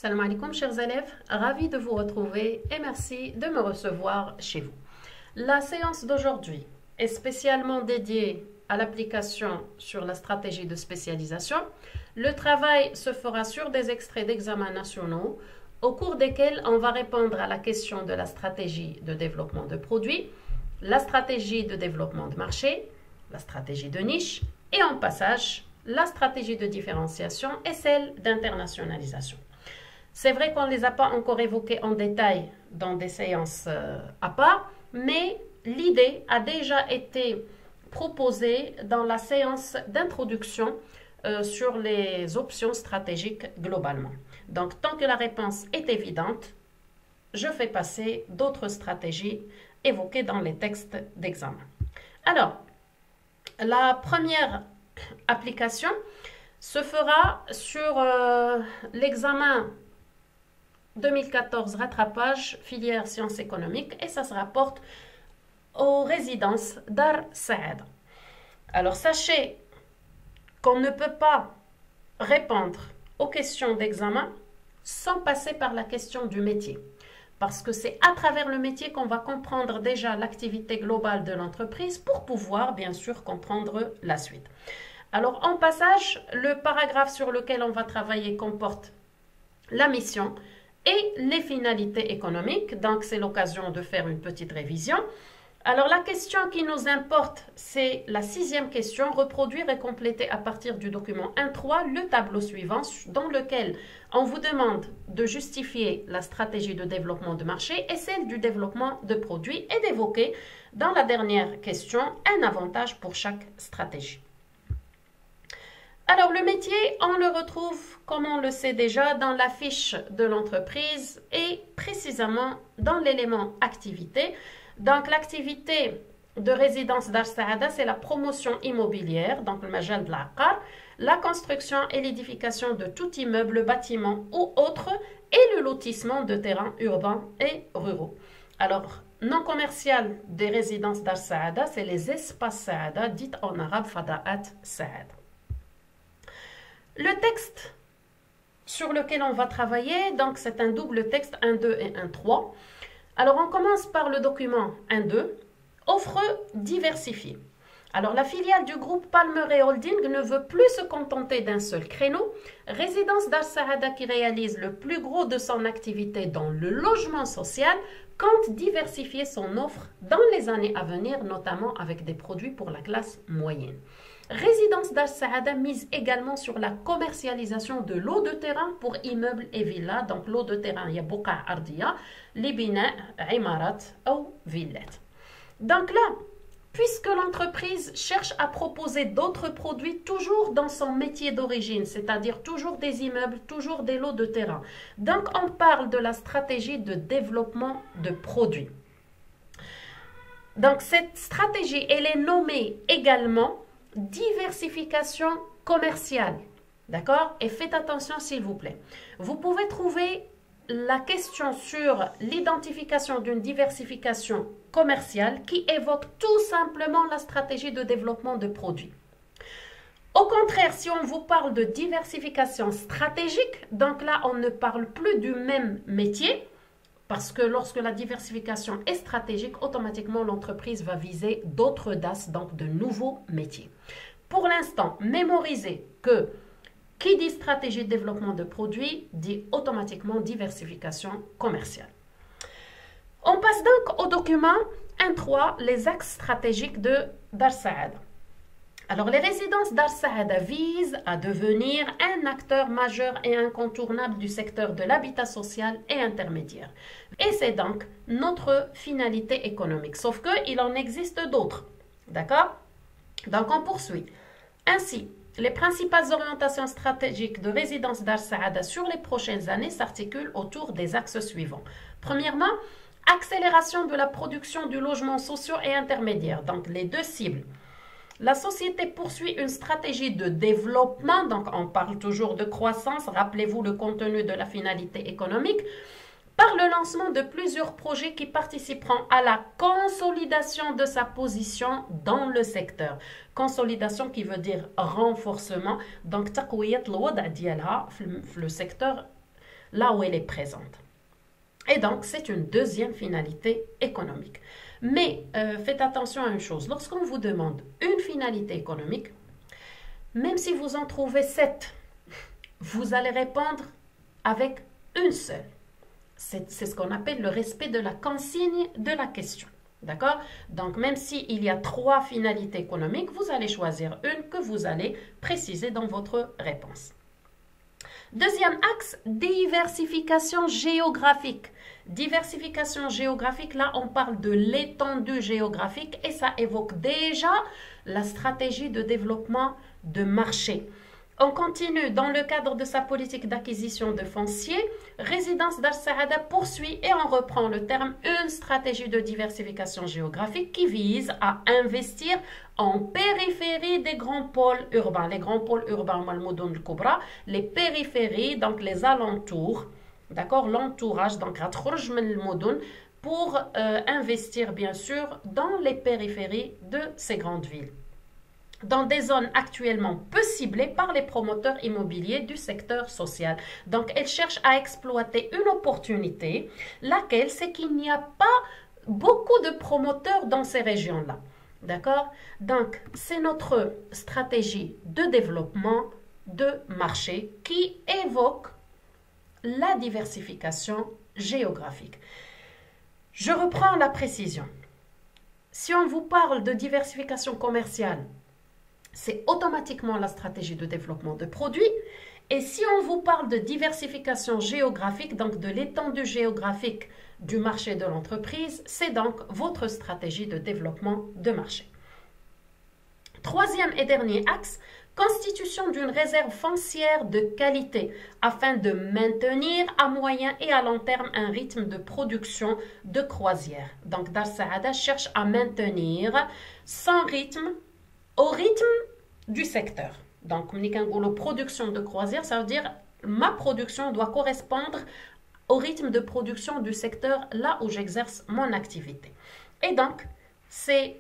Salam alaikum chers élèves, ravi de vous retrouver et merci de me recevoir chez vous. La séance d'aujourd'hui est spécialement dédiée à l'application sur la stratégie de spécialisation. Le travail se fera sur des extraits d'examens nationaux au cours desquels on va répondre à la question de la stratégie de développement de produits, la stratégie de développement de marché, la stratégie de niche et en passage la stratégie de différenciation et celle d'internationalisation. C'est vrai qu'on ne les a pas encore évoquées en détail dans des séances à part, mais l'idée a déjà été proposée dans la séance d'introduction sur les options stratégiques globalement. Donc, tant que la réponse est évidente, je fais passer d'autres stratégies évoquées dans les textes d'examen. Alors, la première application se fera sur l'examen 2014 rattrapage filière sciences économiques et ça se rapporte aux résidences Dar Saada. Alors sachez qu'on ne peut pas répondre aux questions d'examen sans passer par la question du métier. Parce que c'est à travers le métier qu'on va comprendre déjà l'activité globale de l'entreprise pour pouvoir bien sûr comprendre la suite. Alors en passage, le paragraphe sur lequel on va travailler comporte la mission et les finalités économiques. Donc c'est l'occasion de faire une petite révision. Alors la question qui nous importe, c'est la 6e question, reproduire et compléter à partir du document 1.3 le tableau suivant dans lequel on vous demande de justifier la stratégie de développement de marché et celle du développement de produits et d'évoquer dans la dernière question un avantage pour chaque stratégie. Alors le métier, on le retrouve, comme on le sait déjà, dans la fiche de l'entreprise et précisément dans l'élément activité. Donc l'activité de résidence Dar Saada, c'est la promotion immobilière, donc le majal de l'aqar, la construction et l'édification de tout immeuble, bâtiment ou autre, et le lotissement de terrains urbains et ruraux. Alors, nom commercial des résidences Dar Saada, c'est les espaces Saada, dites en arabe Fada'at Saada. Le texte sur lequel on va travailler, donc c'est un double texte 1.2 et 1.3. Alors on commence par le document 1.2, offre diversifiée. Alors la filiale du groupe Palmeret Holding ne veut plus se contenter d'un seul créneau. Résidence Dar Saada qui réalise le plus gros de son activité dans le logement social compte diversifier son offre dans les années à venir, notamment avec des produits pour la classe moyenne. Résidence Dar Saada mise également sur la commercialisation de l'eau de terrain pour immeubles et villas. Donc l'eau de terrain, il y a Bouqa Ardia, Libina, Imarat ou Villet. Donc là, puisque l'entreprise cherche à proposer d'autres produits toujours dans son métier d'origine, c'est-à-dire toujours des immeubles, toujours des lots de terrain. Donc on parle de la stratégie de développement de produits. Donc cette stratégie, elle est nommée également diversification commerciale, d'accord? Et faites attention s'il vous plaît. Vous pouvez trouver la question sur l'identification d'une diversification commerciale qui évoque tout simplement la stratégie de développement de produits. Au contraire, si on vous parle de diversification stratégique, donc là on ne parle plus du même métier, parce que lorsque la diversification est stratégique, automatiquement l'entreprise va viser d'autres DAS, donc de nouveaux métiers. Pour l'instant, mémorisez que qui dit stratégie de développement de produits dit automatiquement diversification commerciale. On passe donc au document 1.3, les axes stratégiques de Dar Saada. Alors, les résidences Dar Saada visent à devenir un acteur majeur et incontournable du secteur de l'habitat social et intermédiaire. Et c'est donc notre finalité économique. Sauf qu'il en existe d'autres. D'accord? Donc, on poursuit. Ainsi, les principales orientations stratégiques de résidence Dar Saada sur les prochaines années s'articulent autour des axes suivants. Premièrement, accélération de la production du logement social et intermédiaire. Donc, les deux cibles. La société poursuit une stratégie de développement, donc on parle toujours de croissance, rappelez-vous le contenu de la finalité économique, par le lancement de plusieurs projets qui participeront à la consolidation de sa position dans le secteur. Consolidation qui veut dire renforcement, donc taqwiyat الوضع ديالها في le secteur là où elle est présente. Et donc, c'est une deuxième finalité économique. Mais faites attention à une chose, lorsqu'on vous demande une finalité économique, même si vous en trouvez 7, vous allez répondre avec une seule. C'est ce qu'on appelle le respect de la consigne de la question. D'accord? Donc, même s'il y a 3 finalités économiques, vous allez choisir une que vous allez préciser dans votre réponse. Deuxième axe, diversification géographique. Diversification géographique, là, on parle de l'étendue géographique et ça évoque déjà la stratégie de développement de marché. On continue dans le cadre de sa politique d'acquisition de foncier. Résidence Dar Saada poursuit et on reprend le terme une stratégie de diversification géographique qui vise à investir en périphérie des grands pôles urbains. Les grands pôles urbains, les périphéries, donc les alentours, d'accord, l'entourage, donc pour investir bien sûr dans les périphéries de ces grandes villes, dans des zones actuellement peu ciblées par les promoteurs immobiliers du secteur social. Donc, elle cherche à exploiter une opportunité, laquelle c'est qu'il n'y a pas beaucoup de promoteurs dans ces régions-là. D'accord? Donc, c'est notre stratégie de développement de marché qui évoque la diversification géographique. Je reprends la précision. Si on vous parle de diversification commerciale, c'est automatiquement la stratégie de développement de produits. Et si on vous parle de diversification géographique, donc de l'étendue géographique du marché de l'entreprise, c'est donc votre stratégie de développement de marché. Troisième et dernier axe, constitution d'une réserve foncière de qualité afin de maintenir à moyen et à long terme un rythme de production de croisière. Donc Dar Saada cherche à maintenir son rythme au rythme du secteur. Donc, production de croisière, ça veut dire ma production doit correspondre au rythme de production du secteur là où j'exerce mon activité. Et donc, c'est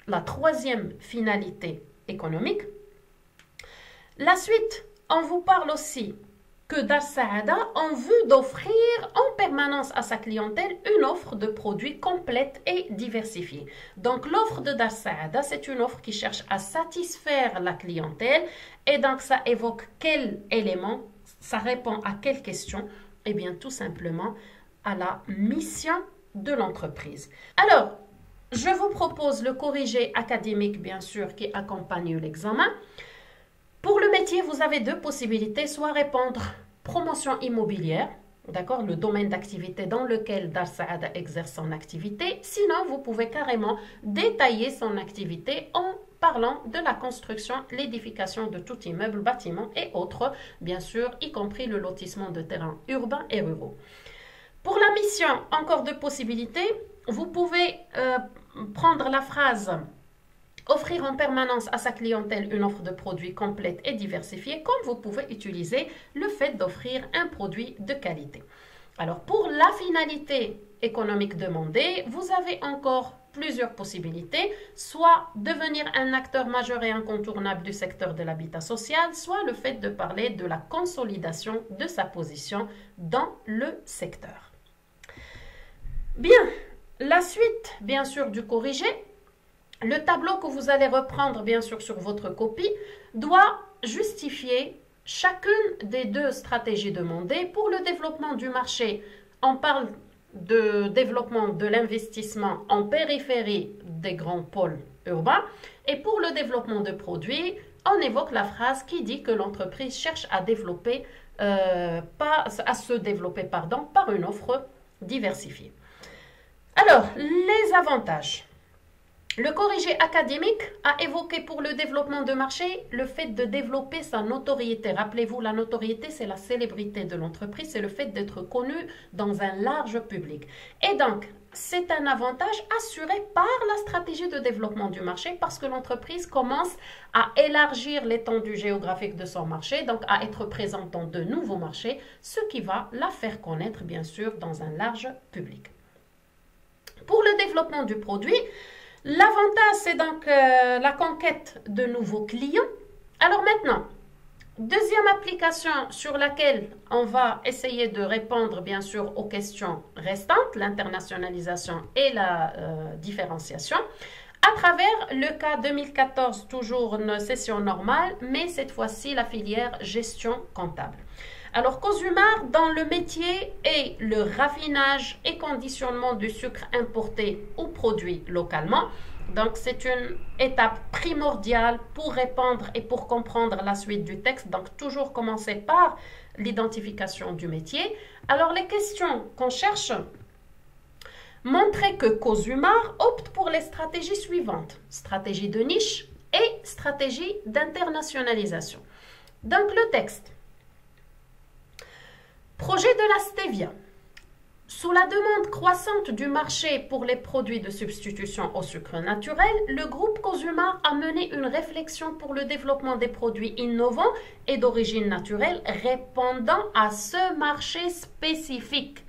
la troisième finalité économique. La suite, on vous parle aussi que Dar Saada en vue d'offrir en permanence à sa clientèle une offre de produits complète et diversifiée. Donc l'offre de Dar Saada, c'est une offre qui cherche à satisfaire la clientèle et donc ça évoque quel élément, ça répond à quelle question? Eh bien tout simplement à la mission de l'entreprise. Alors, je vous propose le corrigé académique bien sûr qui accompagne l'examen. Pour le métier, vous avez deux possibilités, soit répondre promotion immobilière, d'accord, le domaine d'activité dans lequel Dar Saada exerce son activité. Sinon, vous pouvez carrément détailler son activité en parlant de la construction, l'édification de tout immeuble, bâtiment et autres, bien sûr, y compris le lotissement de terrains urbains et ruraux. Pour la mission, encore deux possibilités. Vous pouvez prendre la phrase offrir en permanence à sa clientèle une offre de produits complète et diversifiée, comme vous pouvez utiliser le fait d'offrir un produit de qualité. Alors, pour la finalité économique demandée, vous avez encore plusieurs possibilités, soit devenir un acteur majeur et incontournable du secteur de l'habitat social, soit le fait de parler de la consolidation de sa position dans le secteur. Bien, la suite, bien sûr, du corrigé. Le tableau que vous allez reprendre, bien sûr, sur votre copie, doit justifier chacune des deux stratégies demandées. Pour le développement du marché, on parle de développement de l'investissement en périphérie des grands pôles urbains. Et pour le développement de produits, on évoque la phrase qui dit que l'entreprise cherche à se développer par une offre diversifiée. Alors, les avantages. Le corrigé académique a évoqué pour le développement de marché le fait de développer sa notoriété. Rappelez-vous, la notoriété, c'est la célébrité de l'entreprise, c'est le fait d'être connu dans un large public. Et donc, c'est un avantage assuré par la stratégie de développement du marché parce que l'entreprise commence à élargir l'étendue géographique de son marché, donc à être présente dans de nouveaux marchés, ce qui va la faire connaître, bien sûr, dans un large public. Pour le développement du produit, l'avantage, c'est donc la conquête de nouveaux clients. Alors maintenant, Deuxième application sur laquelle on va essayer de répondre bien sûr aux questions restantes, l'internationalisation et la différenciation, à travers le cas 2014, toujours une session normale, mais cette fois-ci la filière gestion comptable. Alors, Cosumar, dans le métier est le raffinage et conditionnement du sucre importé ou produit localement. Donc, c'est une étape primordiale pour répondre et pour comprendre la suite du texte. Donc, toujours commencer par l'identification du métier. Alors, les questions qu'on cherche, montrer que Cosumar opte pour les stratégies suivantes. Stratégie de niche et stratégie d'internationalisation. Donc, le texte. Projet de la stevia. Sous la demande croissante du marché pour les produits de substitution au sucre naturel, le groupe Cosumar a mené une réflexion pour le développement des produits innovants et d'origine naturelle répondant à ce marché spécifique.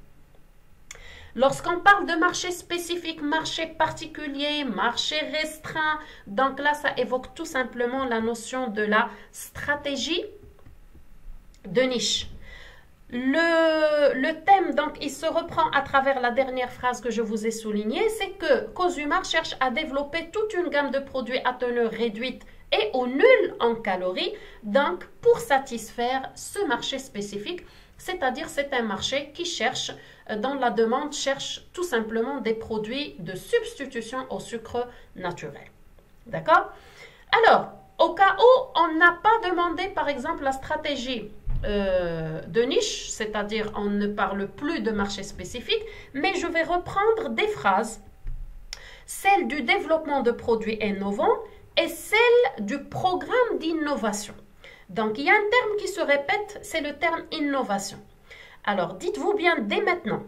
Lorsqu'on parle de marché spécifique, marché particulier, marché restreint, donc là, ça évoque tout simplement la notion de la stratégie de niche. Le thème, donc, il se reprend à travers la dernière phrase que je vous ai soulignée, c'est que Cosumar cherche à développer toute une gamme de produits à teneur réduite et ou nulle en calories, donc pour satisfaire ce marché spécifique, c'est-à-dire c'est un marché qui cherche, dans la demande, cherche tout simplement des produits de substitution au sucre naturel. D'accord? Alors, au cas où on n'a pas demandé, par exemple, la stratégie de niche, c'est-à-dire on ne parle plus de marché spécifique, mais je vais reprendre des phrases, celle du développement de produits innovants et celle du programme d'innovation. Donc, il y a un terme qui se répète, c'est le terme innovation. Alors, dites-vous bien dès maintenant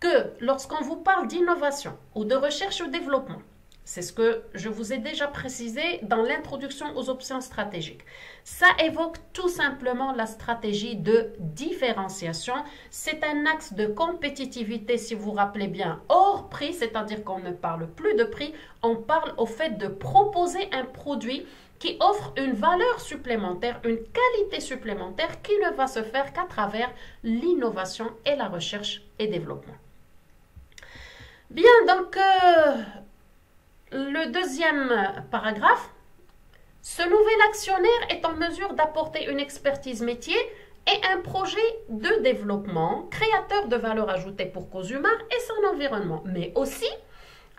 que lorsqu'on vous parle d'innovation ou de recherche ou développement, c'est ce que je vous ai déjà précisé dans l'introduction aux options stratégiques. Ça évoque tout simplement la stratégie de différenciation. C'est un axe de compétitivité, si vous vous rappelez bien, hors prix, c'est-à-dire qu'on ne parle plus de prix, on parle au fait de proposer un produit qui offre une valeur supplémentaire, une qualité supplémentaire qui ne va se faire qu'à travers l'innovation et la recherche et développement. Bien, donc, le deuxième paragraphe, ce nouvel actionnaire est en mesure d'apporter une expertise métier et un projet de développement créateur de valeur ajoutée pour Cosumar et son environnement, mais aussi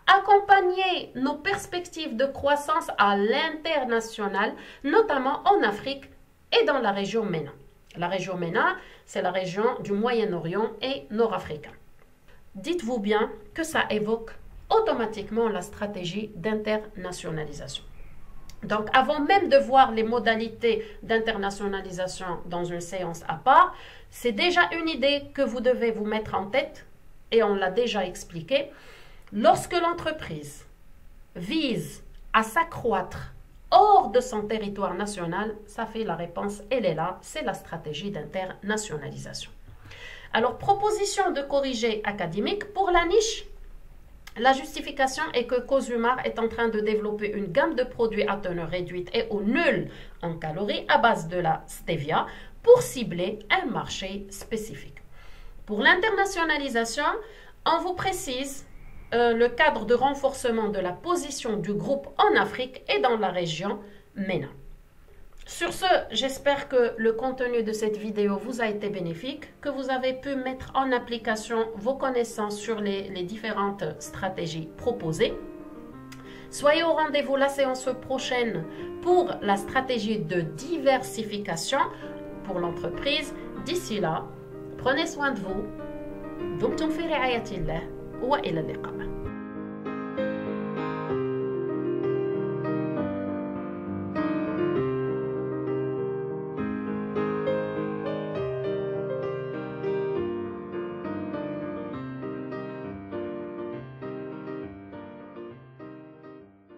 accompagner nos perspectives de croissance à l'international, notamment en Afrique et dans la région MENA. La région MENA, c'est la région du Moyen-Orient et nord-africain. Dites-vous bien que ça évoque automatiquement la stratégie d'internationalisation. Donc, avant même de voir les modalités d'internationalisation dans une séance à part, c'est déjà une idée que vous devez vous mettre en tête, et on l'a déjà expliqué. Lorsque l'entreprise vise à s'accroître hors de son territoire national, ça fait la réponse, elle est là, c'est la stratégie d'internationalisation. Alors, proposition de corriger académique pour la niche. La justification est que Cosumar est en train de développer une gamme de produits à teneur réduite et ou nulle en calories à base de la stevia pour cibler un marché spécifique. Pour l'internationalisation, on vous précise le cadre de renforcement de la position du groupe en Afrique et dans la région MENA. Sur ce, j'espère que le contenu de cette vidéo vous a été bénéfique, que vous avez pu mettre en application vos connaissances sur les différentes stratégies proposées. Soyez au rendez-vous la séance prochaine pour la stratégie de diversification pour l'entreprise. D'ici là, prenez soin de vous. دمتم في رعاية الله وإلى اللقاء.